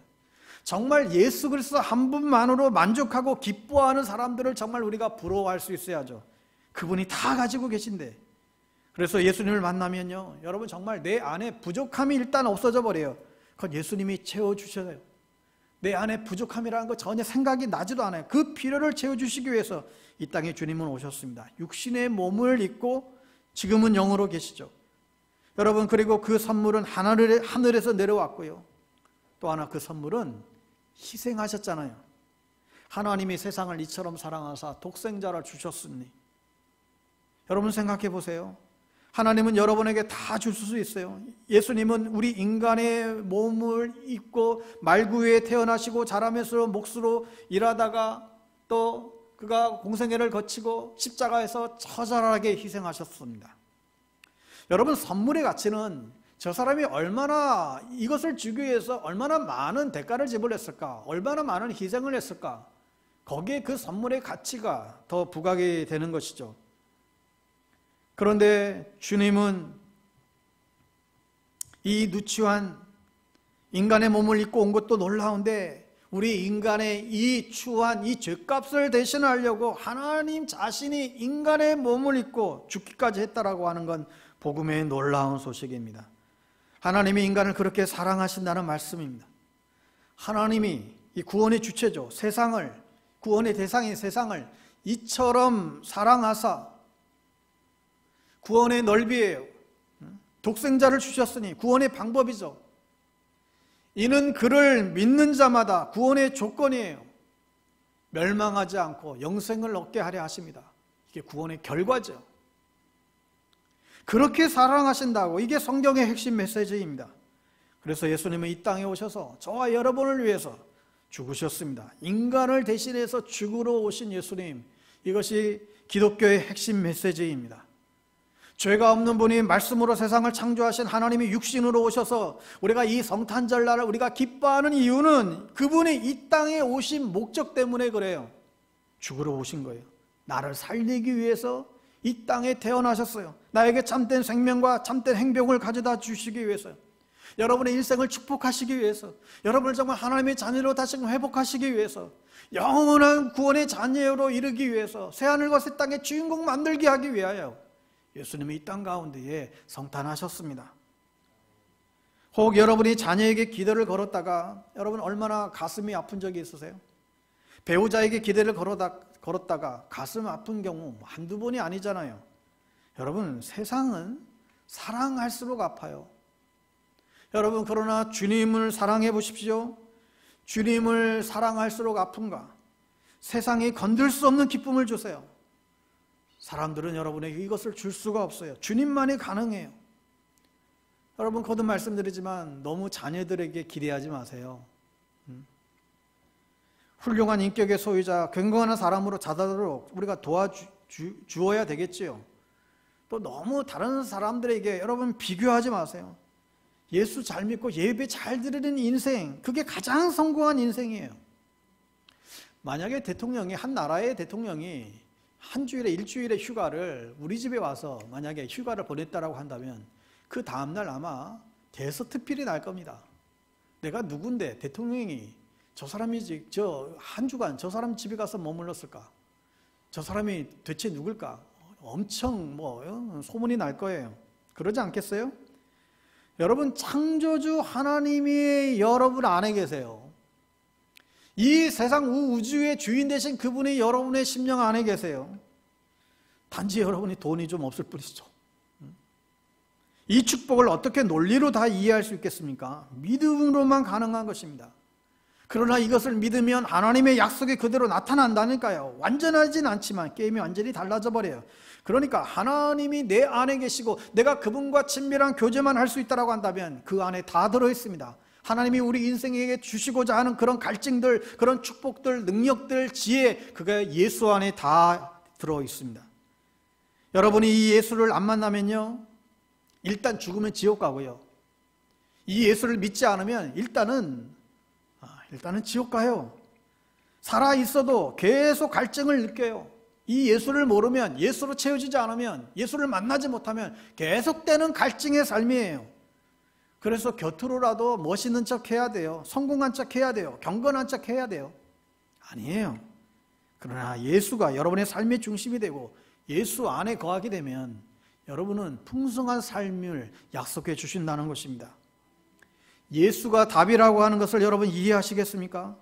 정말 예수 그리스도 한 분만으로 만족하고 기뻐하는 사람들을 정말 우리가 부러워할 수 있어야죠. 그분이 다 가지고 계신데. 그래서 예수님을 만나면요, 여러분 정말 내 안에 부족함이 일단 없어져 버려요. 그건 예수님이 채워주셔요. 내 안에 부족함이라는 거 전혀 생각이 나지도 않아요. 그 필요를 채워주시기 위해서 이 땅에 주님은 오셨습니다. 육신의 몸을 입고 지금은 영으로 계시죠. 여러분, 그리고 그 선물은 하늘에서 내려왔고요. 또 하나, 그 선물은 희생하셨잖아요. 하나님이 세상을 이처럼 사랑하사 독생자를 주셨으니. 여러분 생각해 보세요. 하나님은 여러분에게 다 줄 수 있어요. 예수님은 우리 인간의 몸을 입고 말구에 태어나시고 자라면서 몫으로 일하다가 또 그가 공생애를 거치고 십자가에서 처절하게 희생하셨습니다. 여러분, 선물의 가치는 저 사람이 얼마나 이것을 주기 위해서 얼마나 많은 대가를 지불했을까, 얼마나 많은 희생을 했을까, 거기에 그 선물의 가치가 더 부각이 되는 것이죠. 그런데 주님은 이 누추한 인간의 몸을 입고 온 것도 놀라운데, 우리 인간의 이 추한 이 죄값을 대신하려고 하나님 자신이 인간의 몸을 입고 죽기까지 했다라고 하는 건 복음의 놀라운 소식입니다. 하나님이 인간을 그렇게 사랑하신다는 말씀입니다. 하나님이 이 구원의 주체죠. 세상을, 구원의 대상인 세상을 이처럼 사랑하사, 구원의 넓이에요. 독생자를 주셨으니 구원의 방법이죠. 이는 그를 믿는 자마다 구원의 조건이에요. 멸망하지 않고 영생을 얻게 하려 하십니다. 이게 구원의 결과죠. 그렇게 사랑하신다고, 이게 성경의 핵심 메시지입니다. 그래서 예수님은 이 땅에 오셔서 저와 여러분을 위해서 죽으셨습니다. 인간을 대신해서 죽으러 오신 예수님, 이것이 기독교의 핵심 메시지입니다. 죄가 없는 분이 말씀으로 세상을 창조하신 하나님이 육신으로 오셔서 우리가 이 성탄절날을 우리가 기뻐하는 이유는 그분이 이 땅에 오신 목적 때문에 그래요. 죽으러 오신 거예요. 나를 살리기 위해서 이 땅에 태어나셨어요. 나에게 참된 생명과 참된 행복을 가져다 주시기 위해서요. 여러분의 일생을 축복하시기 위해서, 여러분을 정말 하나님의 자녀로 다시 회복하시기 위해서, 영원한 구원의 자녀로 이르기 위해서, 새하늘과 새 땅의 주인공 만들게 하기 위하여 예수님이 이 땅 가운데에 성탄하셨습니다. 혹 여러분이 자녀에게 기도를 걸었다가 여러분 얼마나 가슴이 아픈 적이 있으세요? 배우자에게 기도를 걸었다가 가슴 아픈 경우 한두 번이 아니잖아요. 여러분, 세상은 사랑할수록 아파요. 여러분, 그러나 주님을 사랑해 보십시오. 주님을 사랑할수록 아픈가? 세상이 건들 수 없는 기쁨을 주세요. 사람들은 여러분에게 이것을 줄 수가 없어요. 주님만이 가능해요. 여러분, 거듭 말씀드리지만 너무 자녀들에게 기대하지 마세요. 훌륭한 인격의 소유자, 건강한 사람으로 자라도록 우리가 도와주어야 되겠지요. 또 너무 다른 사람들에게 여러분 비교하지 마세요. 예수 잘 믿고 예배 잘 드리는 인생, 그게 가장 성공한 인생이에요. 만약에 한 나라의 대통령이 한 주일에 일주일의 휴가를 우리 집에 와서 만약에 휴가를 보냈다라고 한다면 그 다음날 아마 대서특필이 날 겁니다. 내가 누군데 대통령이 저 사람이 저 한 주간 저 사람 집에 가서 머물렀을까? 저 사람이 대체 누굴까? 엄청 소문이 날 거예요. 그러지 않겠어요? 여러분, 창조주 하나님이 여러분 안에 계세요. 이 세상 우주의 주인 되신 그분이 여러분의 심령 안에 계세요. 단지 여러분이 돈이 좀 없을 뿐이죠. 이 축복을 어떻게 논리로 다 이해할 수 있겠습니까? 믿음으로만 가능한 것입니다. 그러나 이것을 믿으면 하나님의 약속이 그대로 나타난다니까요. 완전하진 않지만 게임이 완전히 달라져 버려요. 그러니까 하나님이 내 안에 계시고 내가 그분과 친밀한 교제만 할 수 있다고 한다면 그 안에 다 들어있습니다. 하나님이 우리 인생에게 주시고자 하는 그런 갈증들, 그런 축복들, 능력들, 지혜, 그게 예수 안에 다 들어있습니다. 여러분이 이 예수를 안 만나면요, 일단 죽으면 지옥 가고요, 이 예수를 믿지 않으면 일단은 지옥 가요. 살아있어도 계속 갈증을 느껴요. 이 예수를 모르면, 예수로 채워지지 않으면, 예수를 만나지 못하면 계속되는 갈증의 삶이에요. 그래서 겉으로라도 멋있는 척 해야 돼요. 성공한 척 해야 돼요. 경건한 척 해야 돼요. 아니에요. 그러나 예수가 여러분의 삶의 중심이 되고 예수 안에 거하게 되면 여러분은 풍성한 삶을 약속해 주신다는 것입니다. 예수가 답이라고 하는 것을 여러분 이해하시겠습니까?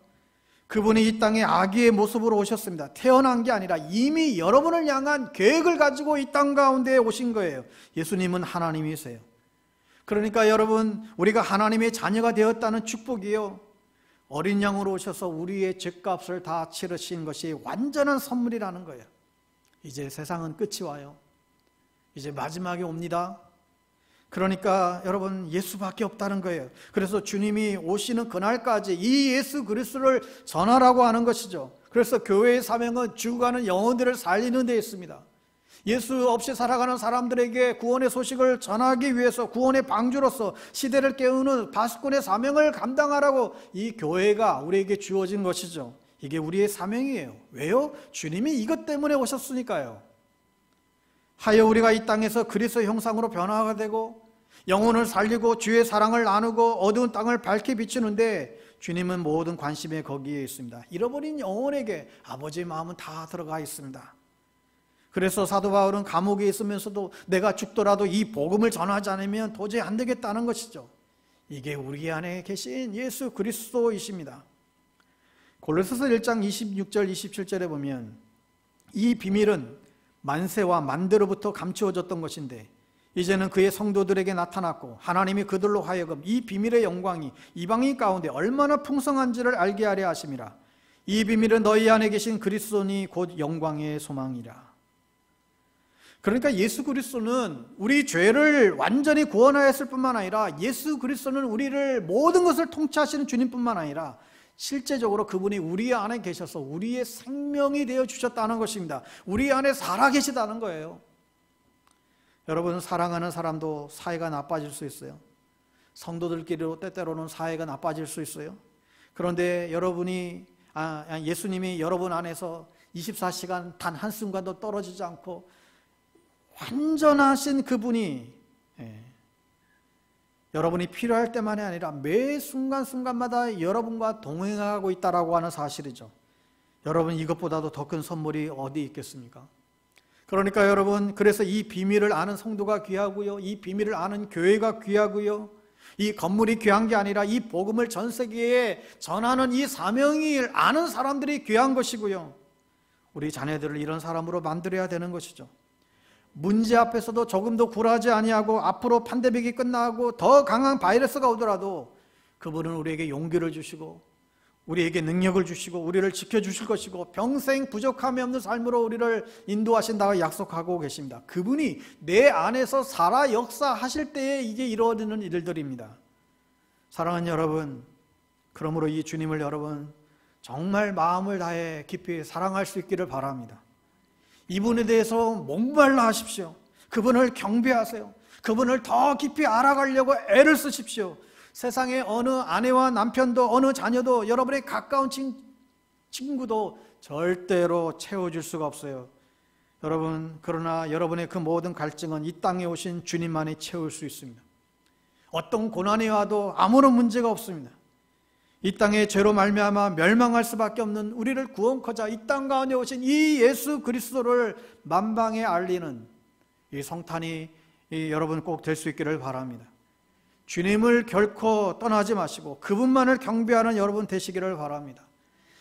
그분이 이 땅에 아기의 모습으로 오셨습니다. 태어난 게 아니라 이미 여러분을 향한 계획을 가지고 이 땅 가운데 오신 거예요. 예수님은 하나님이세요. 그러니까 여러분, 우리가 하나님의 자녀가 되었다는 축복이요, 어린 양으로 오셔서 우리의 죄값을 다 치르신 것이 완전한 선물이라는 거예요. 이제 세상은 끝이 와요. 이제 마지막이 옵니다. 그러니까 여러분, 예수밖에 없다는 거예요. 그래서 주님이 오시는 그날까지 이 예수 그리스도를 전하라고 하는 것이죠. 그래서 교회의 사명은 죽어가는 영혼들을 살리는 데 있습니다. 예수 없이 살아가는 사람들에게 구원의 소식을 전하기 위해서 구원의 방주로서 시대를 깨우는 바스콘의 사명을 감당하라고 이 교회가 우리에게 주어진 것이죠. 이게 우리의 사명이에요. 왜요? 주님이 이것 때문에 오셨으니까요. 하여 우리가 이 땅에서 그리스도의 형상으로 변화가 되고 영혼을 살리고 주의 사랑을 나누고 어두운 땅을 밝게 비추는데 주님은 모든 관심이 거기에 있습니다. 잃어버린 영혼에게 아버지의 마음은 다 들어가 있습니다. 그래서 사도 바울은 감옥에 있으면서도 내가 죽더라도 이 복음을 전하지 않으면 도저히 안 되겠다는 것이죠. 이게 우리 안에 계신 예수 그리스도이십니다. 골로새서 1장 26절 27절에 보면 이 비밀은 만세와 만대로부터 감추어졌던 것인데 이제는 그의 성도들에게 나타났고 하나님이 그들로 하여금 이 비밀의 영광이 이방인 가운데 얼마나 풍성한지를 알게 하려 하심이라. 이 비밀은 너희 안에 계신 그리스도니 곧 영광의 소망이라. 그러니까 예수 그리스도는 우리 죄를 완전히 구원하였을 뿐만 아니라 예수 그리스도는 우리를 모든 것을 통치하시는 주님뿐만 아니라 실제적으로 그분이 우리 안에 계셔서 우리의 생명이 되어 주셨다는 것입니다. 우리 안에 살아계시다는 거예요. 여러분, 사랑하는 사람도 사이가 나빠질 수 있어요. 성도들끼리도 때때로는 사이가 나빠질 수 있어요. 그런데 여러분이 예수님이 여러분 안에서 24시간 단 한순간도 떨어지지 않고 완전하신 그분이 여러분이 필요할 때만이 아니라 매 순간순간마다 여러분과 동행하고 있다라고 하는 사실이죠. 여러분, 이것보다도 더 큰 선물이 어디 있겠습니까? 그러니까 여러분, 그래서 이 비밀을 아는 성도가 귀하고요, 이 비밀을 아는 교회가 귀하고요, 이 건물이 귀한 게 아니라 이 복음을 전 세계에 전하는 이 사명이 아는 사람들이 귀한 것이고요, 우리 자녀들을 이런 사람으로 만들어야 되는 것이죠. 문제 앞에서도 조금도 굴하지 아니하고 앞으로 팬데믹이 끝나고 더 강한 바이러스가 오더라도 그분은 우리에게 용기를 주시고 우리에게 능력을 주시고 우리를 지켜주실 것이고 평생 부족함이 없는 삶으로 우리를 인도하신다고 약속하고 계십니다. 그분이 내 안에서 살아 역사하실 때에 이게 이루어지는 일들입니다. 사랑하는 여러분, 그러므로 이 주님을 여러분 정말 마음을 다해 깊이 사랑할 수 있기를 바랍니다. 이분에 대해서 목말라 하십시오. 그분을 경배하세요. 그분을 더 깊이 알아가려고 애를 쓰십시오. 세상의 어느 아내와 남편도 어느 자녀도 여러분의 가까운 친구도 절대로 채워줄 수가 없어요. 여러분, 그러나 여러분의 그 모든 갈증은 이 땅에 오신 주님만이 채울 수 있습니다. 어떤 고난이 와도 아무런 문제가 없습니다. 이 땅에 죄로 말미암아 멸망할 수밖에 없는 우리를 구원코자 이 땅 가운데 오신 이 예수 그리스도를 만방에 알리는 이 성탄이 여러분 꼭 될 수 있기를 바랍니다. 주님을 결코 떠나지 마시고 그분만을 경배하는 여러분 되시기를 바랍니다.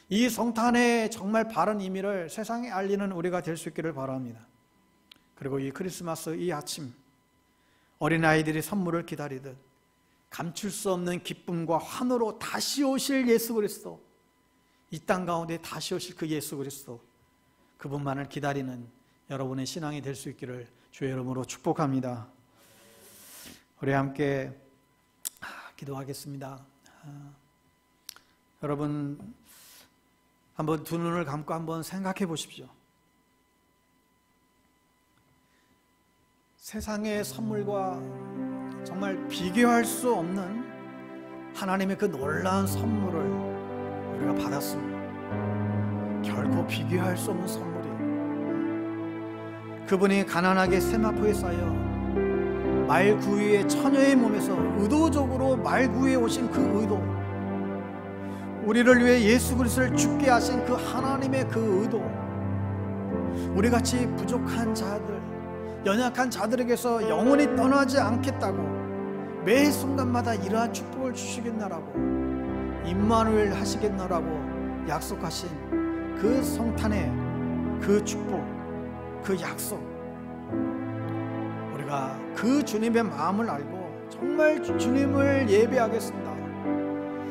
이 성탄의 정말 바른 의미를 세상에 알리는 우리가 될 수 있기를 바랍니다. 그리고 이 크리스마스 이 아침 어린아이들이 선물을 기다리듯 감출 수 없는 기쁨과 환호로 다시 오실 예수 그리스도, 이 땅 가운데 다시 오실 그 예수 그리스도, 그분만을 기다리는 여러분의 신앙이 될 수 있기를 주의 이름으로 축복합니다. 우리 함께 기도하겠습니다. 여러분 한번 두 눈을 감고 한번 생각해 보십시오. 세상의 선물과 정말 비교할 수 없는 하나님의 그 놀라운 선물을 우리가 받았습니다. 결코 비교할 수 없는 선물이에요. 그분이 가난하게 세마포에 쌓여 말구유의 처녀의 몸에서 의도적으로 말구유에 오신 그 의도, 우리를 위해 예수 그리스도를 죽게 하신 그 하나님의 그 의도, 우리같이 부족한 자들, 연약한 자들에게서 영원히 떠나지 않겠다고 매 순간마다 이러한 축복을 주시겠나라고, 임마누엘 하시겠나라고 약속하신 그 성탄의 그 축복, 그 약속, 우리가 그 주님의 마음을 알고 정말 주님을 예배하겠습니다.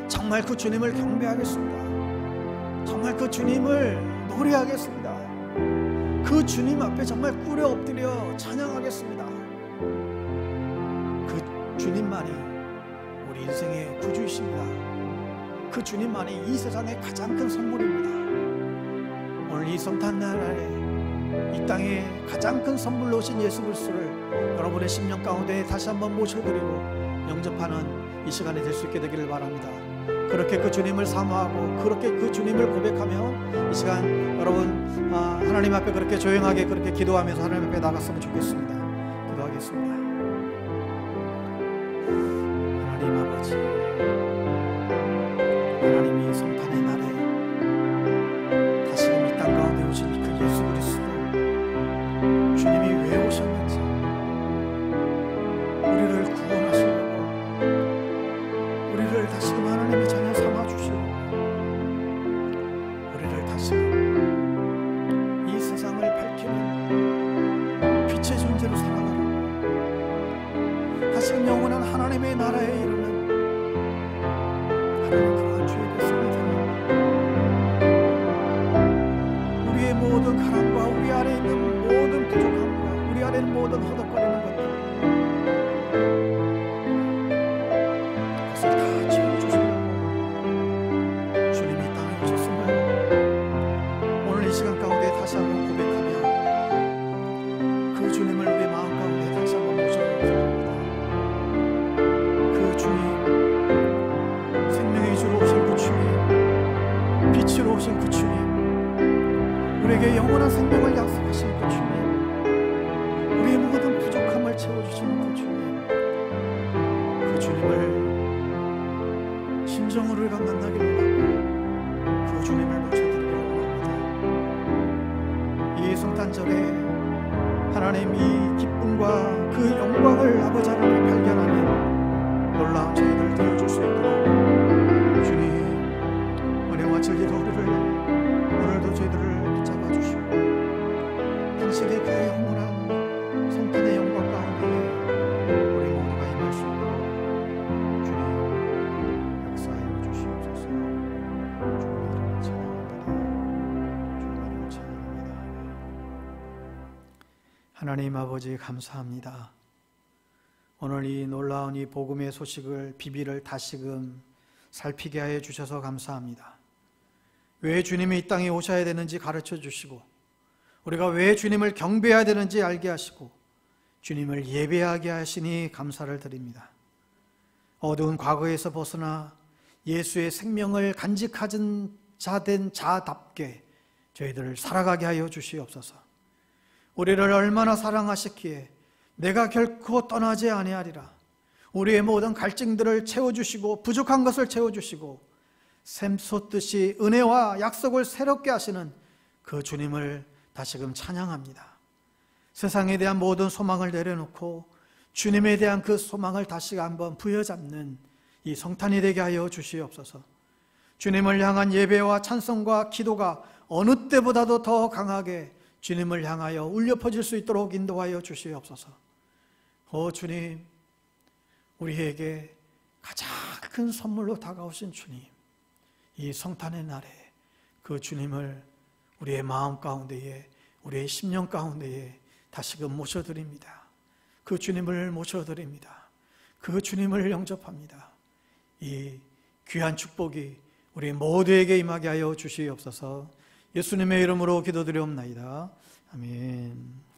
정말 그 주님을 경배하겠습니다. 정말 그 주님을 노래하겠습니다. 그 주님 앞에 정말 꿇어 엎드려 찬양하겠습니다. 그 주님만이 우리 인생의 구주이십니다. 그 주님만이 이 세상의 가장 큰 선물입니다. 오늘 이 성탄날에 이 땅에 가장 큰 선물로 오신 예수 그리스도를 여러분의 심령 가운데 다시 한번 모셔드리고 영접하는 이 시간이 될 수 있게 되기를 바랍니다. 그렇게 그 주님을 사모하고 그렇게 그 주님을 고백하며 이 시간 여러분 하나님 앞에 그렇게 조용하게 그렇게 기도하면서 하나님 앞에 나갔으면 좋겠습니다. 기도하겠습니다. 하나님 아버지, 하나님이 성탄의 날에 다시금 이 땅 가운데 오신 그 예수 그리스도, 주님이 왜 오셨는지 우리를 구원하시려고, 우리를 다시금 하나님의 자녀 삼아주시고, 우리를 다시금 이 세상을 밝히는 빛의 존재로 살아가려고, 다시금 영원한 하나님의 나라에 이르는 하나님 그러한 주의 백성이되라. 우리의 모든 가난과 우리 안에 있는 모든 부족함과 우리 안에 있는 모든 허덕거리는 것들, 그것을 다 채워주시려고 주님이 이 땅에 오셨습니다. 오늘 이 시간 가운데 다시 한번 고백하며 그 주님을 우리 마음 가운데 다시 한번 모셔드립니다. 그 주님, 생명의 주로 오신 그 주님, 빛으로 오신 그 주님, 우리에게 영원한 생명을 약속하신 그 주님, 우리의 모든 부족함을 채워주시는 그 주님, 그 주님을 심정으로 우리가 만나기를 원하고 그 주님을 모셔드리기를 원합니다. 이 성탄절에 하나님 이 기쁨과 그 영광을 아버지 하나님 발견하는 놀라운 저희들 되어줄 수 있도록 주님 은혜와 진리로 우리를 오늘도 저희들을 붙잡아 주시고 당신의 그 영원한 성탄의 영광 가운데 우리 모두가 임할 수 있도록 주님 역사하여 주시옵소서. 주님의 이름을 찬양합니다. 주님의 이름을 찬양합니다. 하나님 아버지 감사합니다. 오늘 이 놀라운 이 복음의 소식을 비밀을 다시금 살피게 하여 주셔서 감사합니다. 왜 주님이 이 땅에 오셔야 되는지 가르쳐 주시고, 우리가 왜 주님을 경배해야 되는지 알게 하시고, 주님을 예배하게 하시니 감사를 드립니다. 어두운 과거에서 벗어나 예수의 생명을 간직하는 자된 자답게 저희들을 살아가게 하여 주시옵소서. 우리를 얼마나 사랑하셨기에 내가 결코 떠나지 아니하리라. 우리의 모든 갈증들을 채워주시고 부족한 것을 채워주시고 샘솟듯이 은혜와 약속을 새롭게 하시는 그 주님을 다시금 찬양합니다. 세상에 대한 모든 소망을 내려놓고 주님에 대한 그 소망을 다시 한번 부여잡는 이 성탄이 되게 하여 주시옵소서. 주님을 향한 예배와 찬송과 기도가 어느 때보다도 더 강하게 주님을 향하여 울려 퍼질 수 있도록 인도하여 주시옵소서. 주님, 우리에게 가장 큰 선물로 다가오신 주님, 이 성탄의 날에 그 주님을 우리의 마음 가운데에, 우리의 심령 가운데에 다시금 모셔드립니다. 그 주님을 모셔드립니다. 그 주님을 영접합니다. 이 귀한 축복이 우리 모두에게 임하게 하여 주시옵소서. 예수님의 이름으로 기도드리옵나이다. 아멘.